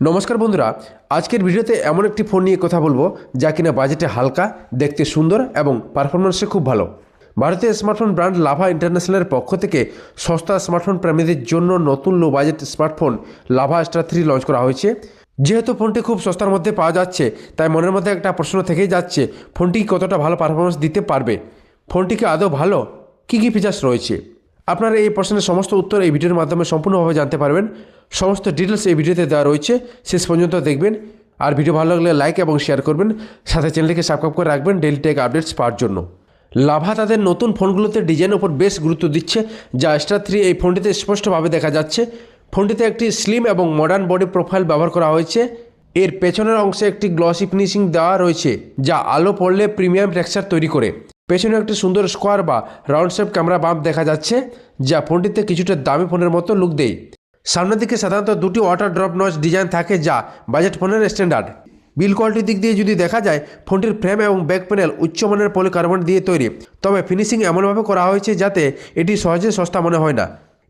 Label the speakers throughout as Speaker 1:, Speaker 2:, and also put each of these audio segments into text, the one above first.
Speaker 1: নমস্কার বন্ধুরা, আজকের ভিডিওতে এমন একটি ফোন নিয়ে কথা বলবো যা কিনা বাজেটে হালকা, দেখতে সুন্দর এবং পারফরমেন্সে খুব ভালো। ভারতীয় স্মার্টফোন ব্র্যান্ড লাভা ইন্টারন্যাশনালের পক্ষ থেকে সস্তা স্মার্টফোন প্রেমীদের জন্য নতুন low budget smartphone lava star 3 launch করা হয়েছে। যেহেতু ফোনটি খুব সস্তার মধ্যে পাওয়া যাচ্ছে, তাই মনের মধ্যে একটা প্রশ্ন থেকেই যাচ্ছে ফোনটি কতটা ভালো পারফরমেন্স দিতে পারবে, ফোনটিকে আদৌ ভালো, কী কী ফিচার্স রয়েছে। আপনারা এই প্রশ্নের সমস্ত উত্তর এই ভিডিওর মাধ্যমে সম্পূর্ণভাবে জানতে পারবেন। সমস্ত ডিটেলস এই ভিডিওতে দেওয়া রয়েছে, শেষ পর্যন্ত দেখবেন। আর ভিডিও ভালো লাগলে লাইক এবং শেয়ার করবেন, সাথে চ্যানেলটিকে সাবস্ক্রাইব করে রাখবেন ডেইলি টেক আপডেটস পাওয়ার জন্য। লাভা তাদের নতুন ফোনগুলোতে ডিজাইনের উপর বেশ গুরুত্ব দিচ্ছে, যা স্টার 3 এই ফোনটিতে স্পষ্টভাবে দেখা যাচ্ছে। ফোনটিতে একটি স্লিম এবং মডার্ন বডি প্রোফাইল ব্যবহার করা হয়েছে। এর পেছনের অংশে একটি গ্লসি ফিনিশিং দেওয়া রয়েছে, যা আলো পড়লে প্রিমিয়াম টেক্সচার তৈরি করে। পেছনে একটি সুন্দর স্কোয়ার বা রাউন্ড শেপ ক্যামেরা বাম্প দেখা যাচ্ছে, যা ফোনটিতে কিছুটা দামি ফোনের মতো লুক দেয়। সামনের দিকে সাধারণত দুটি ওয়াটার ড্রপ নচ ডিজাইন থাকে, যা বাজেট ফোনের স্ট্যান্ডার্ড। বিল কোয়ালিটির দিক দিয়ে যদি দেখা যায়, ফোনটির ফ্রেম এবং ব্যাক প্যানেল উচ্চমানের পলিকার্বন দিয়ে তৈরি, তবে ফিনিশিং এমনভাবে করা হয়েছে যাতে এটি সহজে সস্তা মনে হয় না।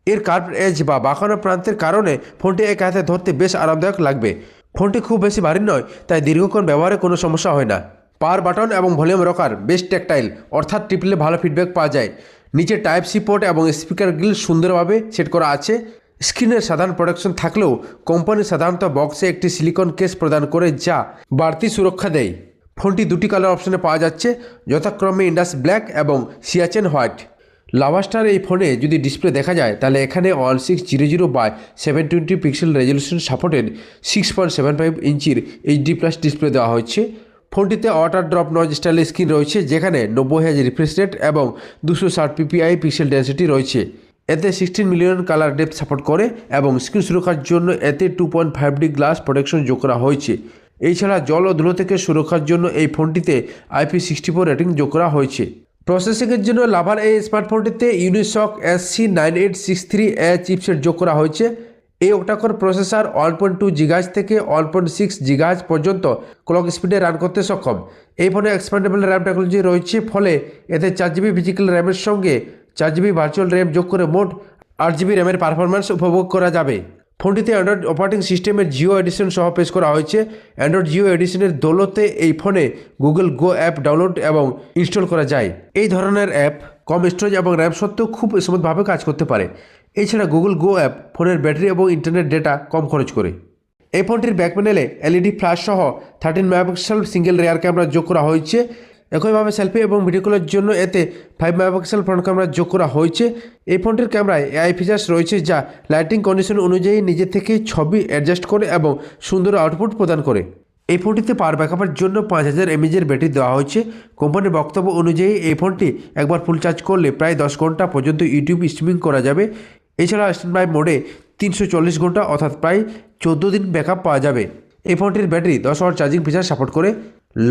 Speaker 1: এর কার্ভ এজ বা বাঁকানো প্রান্তের কারণে ফোনটি এক হাতে ধরতে বেশ আরামদায়ক লাগবে। ফোনটি খুব বেশি ভারী নয়, তাই দীর্ঘক্ষণ ব্যবহারে কোনো সমস্যা হয় না। পাওয়ার বাটন এবং ভলিউম রকার বেশ ট্যাকটাইল, অর্থাৎ টিপলে ভালো ফিডব্যাক পাওয়া যায়। নিচে টাইপ সি পোর্ট এবং স্পিকার গ্রিল সুন্দরভাবে সেট করা আছে। স্ক্রিনের সাধারণ প্রোটেকশন থাকলেও কোম্পানি সাধারণত বক্সে একটি সিলিকন কেস প্রদান করে, যা বাড়তি সুরক্ষা দেয়। ফোনটি দুটি কালার অপশনে পাওয়া যাচ্ছে, যথাক্রমে ইন্ডাস ব্ল্যাক এবং সিয়াচেন হোয়াইট। লাভা স্টার এই ফোনে যদি ডিসপ্লে দেখা যায়, তাহলে এখানে 1600x720 পিক্সেল রেজলিউশন সাপোর্টেড 6.75 ইঞ্চির HD+ ডিসপ্লে দেওয়া হয়েছে। ফোনটিতে water drop notch style screen রয়েছে, যেখানে 90Hz রিফ্রেশ রেট এবং 260 ppi পিক্সেল ডেন্সিটি রয়েছে। এতে 16 মিলিয়ন কালার ডেপথ সাপোর্ট করে এবং স্ক্রিন সুরক্ষার জন্য এতে 2.5D গ্লাস প্রোটেকশন যোগ করা হয়েছে। এছাড়া জল ও ধুলো থেকে সুরক্ষার জন্য এই ফোনটিতে IP64 রেটিং যোগ করা হয়েছে। প্রসেসিংয়ের জন্য লাভার এই স্মার্টফোনটিতে ইউনিসক SC9863A চিপসেট যোগ করা হয়েছে। এই অক্টাকোর প্রসেসর 1.2 GHz থেকে 1.6 GHz পর্যন্ত ক্লক স্পিডে রান করতে সক্ষম। এই ফোনে এক্সপ্যান্ডেবল র্যাম টেকনোলজি রয়েছে, ফলে এতে 4GB ফিজিক্যাল র্যামের সঙ্গে 4GB ভার্চুয়াল র্যাম যোগ করে মোট 8GB র্যামের পারফরম্যান্স উপভোগ করা যাবে। ফোনটিতে অ্যান্ড্রয়েড অপারেটিং সিস্টেমের জিও এডিশন সহ পেশ করা হয়েছে। অ্যান্ড্রয়েড জিও এডিশনের দৌলতে এই ফোনে গুগল গো অ্যাপ ডাউনলোড এবং ইনস্টল করা যায়। এই ধরনের অ্যাপ কম স্টোরেজ এবং র্যাম সত্ত্বেও খুব স্মুথভাবে কাজ করতে পারে। এছাড়া গুগল গো অ্যাপ ফোনের ব্যাটারি এবং ইন্টারনেট ডেটা কম খরচ করে। এই ফোনটির ব্যাক প্যানেলে LED ফ্ল্যাশ সহ 13 মেগাপিক্সেল সিঙ্গেল রেয়ার ক্যামেরা যোগ করা হয়েছে। একইভাবে সেলফি এবং ভিডিও কলের জন্য এতে 5 মেগাপিক্সেল ফ্রন্ট ক্যামেরা যোগ করা হয়েছে। এই ফোনটির ক্যামেরায় AI ফিচার্স রয়েছে, যা লাইটিং কন্ডিশন অনুযায়ী নিজে থেকে ছবি অ্যাডজাস্ট করে এবং সুন্দর আউটপুট প্রদান করে। এই ফোনটিতে পাওয়ার ব্যাকআপের জন্য 5000 mAh ব্যাটারি দেওয়া হয়েছে। কোম্পানির বক্তব্য অনুযায়ী এই ফোনটি একবার ফুল চার্জ করলে প্রায় 10 ঘন্টা পর্যন্ত ইউটিউব স্ট্রিমিং করা যাবে। এছাড়া স্ট্যান্ড বাই মোডে 340 ঘন্টা অর্থাৎ প্রায় 14 দিন ব্যাকআপ পাওয়া যাবে। এই ফোনটির battery 10 watt charging feature support করে।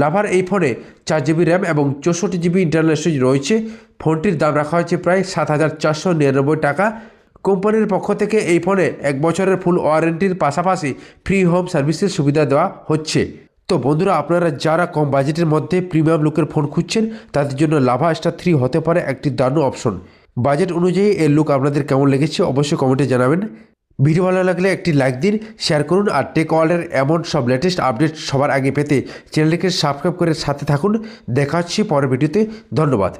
Speaker 1: লাভার এই ফোনে 4GB র্যাম এবং 64GB ইন্টারনাল স্টোরেজ রয়েছে। ফোনটির দাম রাখা হয়েছে প্রায় 7499 টাকা। কোম্পানির পক্ষ থেকে এই ফোনে 1 বছরের ফুল ওয়ারেন্টির পাশাপাশি ফ্রি হোম সার্ভিসের সুবিধা দেওয়া হচ্ছে। তো বন্ধুরা, আপনারা যারা কম বাজেটের মধ্যে প্রিমিয়াম লুকের ফোন খুঁজছেন, তাদের জন্য লাভা স্টার 3 হতে পারে একটি দারুণ অপশন। বাজেট অনুযায়ী এর লুক আপনাদের কেমন লেগেছে অবশ্যই কমেন্টে জানাবেন। ভিডিও ভালো লাগলে একটি লাইক দিন, শেয়ার করুন, আর টেক ওয়ার্ল্ডের এমন সব লেটেস্ট আপডেট সবার আগে পেতে চ্যানেলটিকে সাবস্ক্রাইব করে সাথে থাকুন। দেখা হচ্ছে পরের ভিডিওতে। ধন্যবাদ।